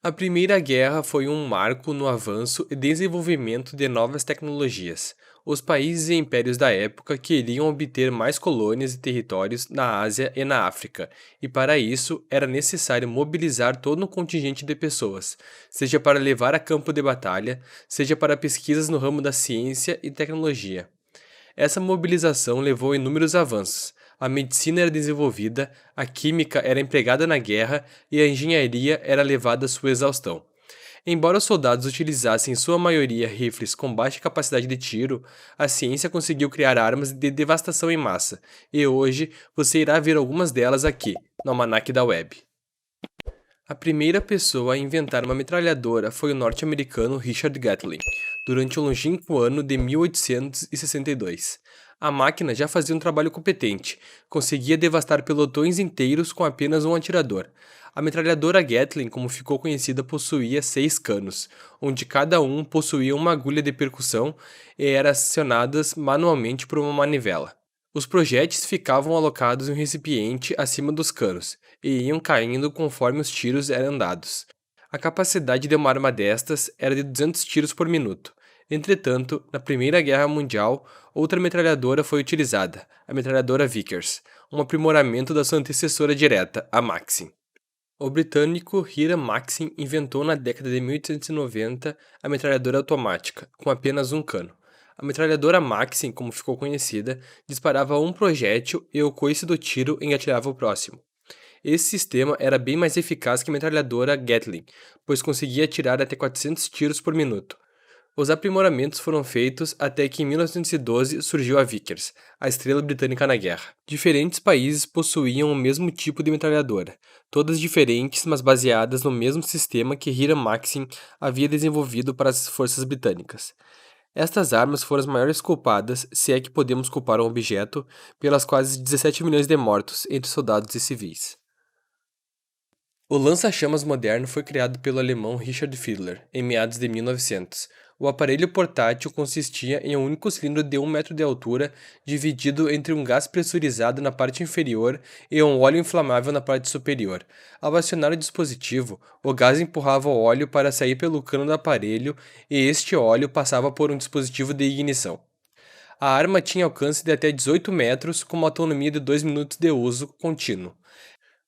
A Primeira Guerra foi um marco no avanço e desenvolvimento de novas tecnologias. Os países e impérios da época queriam obter mais colônias e territórios na Ásia e na África, e para isso era necessário mobilizar todo um contingente de pessoas, seja para levar a campo de batalha, seja para pesquisas no ramo da ciência e tecnologia. Essa mobilização levou a inúmeros avanços. A medicina era desenvolvida, a química era empregada na guerra e a engenharia era levada à sua exaustão. Embora os soldados utilizassem em sua maioria rifles com baixa capacidade de tiro, a ciência conseguiu criar armas de devastação em massa, e hoje você irá ver algumas delas aqui, no Almanac da Web. A primeira pessoa a inventar uma metralhadora foi o norte-americano Richard Gatling, durante o longínquo ano de 1862. A máquina já fazia um trabalho competente, conseguia devastar pelotões inteiros com apenas um atirador. A metralhadora Gatling, como ficou conhecida, possuía 6 canos, onde cada um possuía uma agulha de percussão e eram acionadas manualmente por uma manivela. Os projéteis ficavam alocados em um recipiente acima dos canos e iam caindo conforme os tiros eram dados. A capacidade de uma arma destas era de 200 tiros por minuto. Entretanto, na Primeira Guerra Mundial, outra metralhadora foi utilizada, a metralhadora Vickers, um aprimoramento da sua antecessora direta, a Maxim. O britânico Hiram Maxim inventou na década de 1890 a metralhadora automática, com apenas um cano. A metralhadora Maxim, como ficou conhecida, disparava um projétil e o coice do tiro engatilhava o próximo. Esse sistema era bem mais eficaz que a metralhadora Gatling, pois conseguia atirar até 400 tiros por minuto. Os aprimoramentos foram feitos até que em 1912 surgiu a Vickers, a estrela britânica na guerra. Diferentes países possuíam o mesmo tipo de metralhadora, todas diferentes, mas baseadas no mesmo sistema que Hiram Maxim havia desenvolvido para as forças britânicas. Estas armas foram as maiores culpadas, se é que podemos culpar um objeto, pelas quase 17 milhões de mortos entre soldados e civis. O lança-chamas moderno foi criado pelo alemão Richard Fiedler, em meados de 1900. O aparelho portátil consistia em um único cilindro de 1 metro de altura, dividido entre um gás pressurizado na parte inferior e um óleo inflamável na parte superior. Ao acionar o dispositivo, o gás empurrava o óleo para sair pelo cano do aparelho e este óleo passava por um dispositivo de ignição. A arma tinha alcance de até 18 metros, com uma autonomia de 2 minutos de uso contínuo.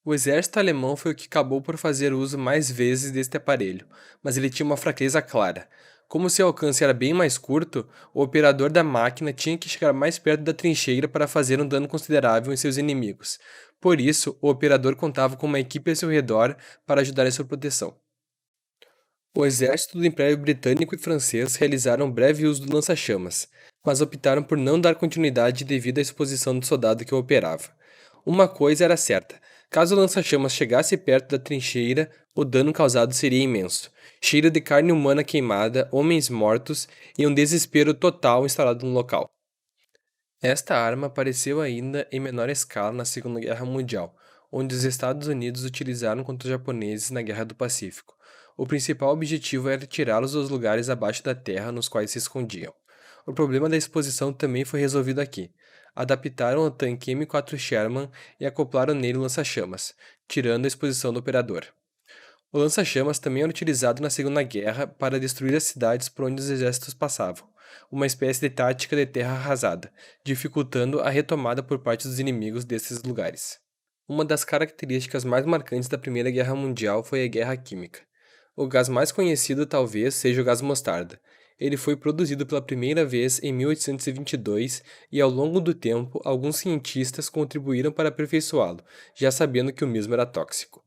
O exército alemão foi o que acabou por fazer uso mais vezes deste aparelho, mas ele tinha uma fraqueza clara. Como seu alcance era bem mais curto, o operador da máquina tinha que chegar mais perto da trincheira para fazer um dano considerável em seus inimigos. Por isso, o operador contava com uma equipe a seu redor para ajudar em sua proteção. O exército do Império Britânico e Francês realizaram um breve uso do lança-chamas, mas optaram por não dar continuidade devido à exposição do soldado que o operava. Uma coisa era certa: caso o lança-chamas chegasse perto da trincheira, o dano causado seria imenso. Cheiro de carne humana queimada, homens mortos e um desespero total instalado no local. Esta arma apareceu ainda em menor escala na Segunda Guerra Mundial, onde os Estados Unidos utilizaram contra os japoneses na Guerra do Pacífico. O principal objetivo era tirá-los dos lugares abaixo da terra nos quais se escondiam. O problema da exposição também foi resolvido aqui. Adaptaram o tanque M4 Sherman e acoplaram nele o lança-chamas, tirando a exposição do operador. O lança-chamas também era utilizado na Segunda Guerra para destruir as cidades por onde os exércitos passavam, uma espécie de tática de terra arrasada, dificultando a retomada por parte dos inimigos desses lugares. Uma das características mais marcantes da Primeira Guerra Mundial foi a guerra química. O gás mais conhecido talvez seja o gás mostarda. Ele foi produzido pela primeira vez em 1822 e, ao longo do tempo, alguns cientistas contribuíram para aperfeiçoá-lo, já sabendo que o mesmo era tóxico.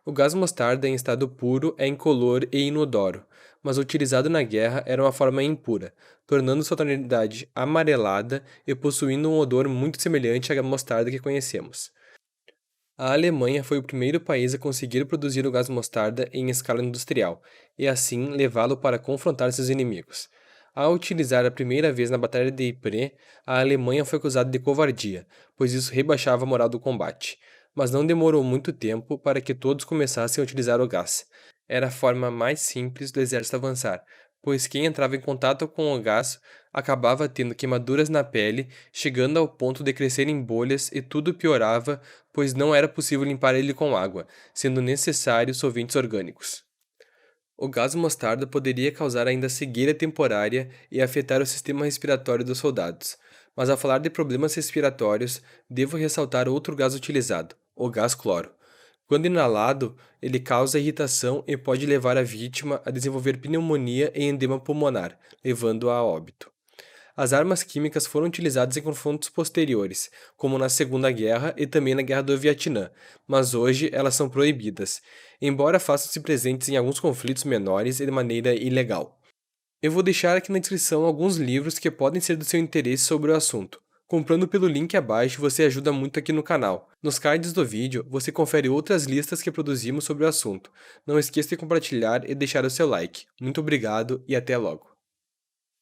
O gás mostarda em estado puro é incolor e inodoro, mas utilizado na guerra era uma forma impura, tornando sua tonalidade amarelada e possuindo um odor muito semelhante à mostarda que conhecemos. A Alemanha foi o primeiro país a conseguir produzir o gás mostarda em escala industrial, e assim levá-lo para confrontar seus inimigos. Ao utilizar a primeira vez na Batalha de Ypres, a Alemanha foi acusada de covardia, pois isso rebaixava a moral do combate. Mas não demorou muito tempo para que todos começassem a utilizar o gás. Era a forma mais simples do exército avançar, pois quem entrava em contato com o gás acabava tendo queimaduras na pele, chegando ao ponto de crescer em bolhas e tudo piorava, pois não era possível limpar ele com água, sendo necessários solventes orgânicos. O gás mostarda poderia causar ainda cegueira temporária e afetar o sistema respiratório dos soldados. Mas ao falar de problemas respiratórios, devo ressaltar outro gás utilizado, o gás cloro. Quando inalado, ele causa irritação e pode levar a vítima a desenvolver pneumonia e edema pulmonar, levando-a a óbito. As armas químicas foram utilizadas em confrontos posteriores, como na Segunda Guerra e também na Guerra do Vietnã, mas hoje elas são proibidas, embora façam-se presentes em alguns conflitos menores e de maneira ilegal. Eu vou deixar aqui na descrição alguns livros que podem ser do seu interesse sobre o assunto. Comprando pelo link abaixo você ajuda muito aqui no canal. Nos cards do vídeo você confere outras listas que produzimos sobre o assunto. Não esqueça de compartilhar e deixar o seu like. Muito obrigado e até logo.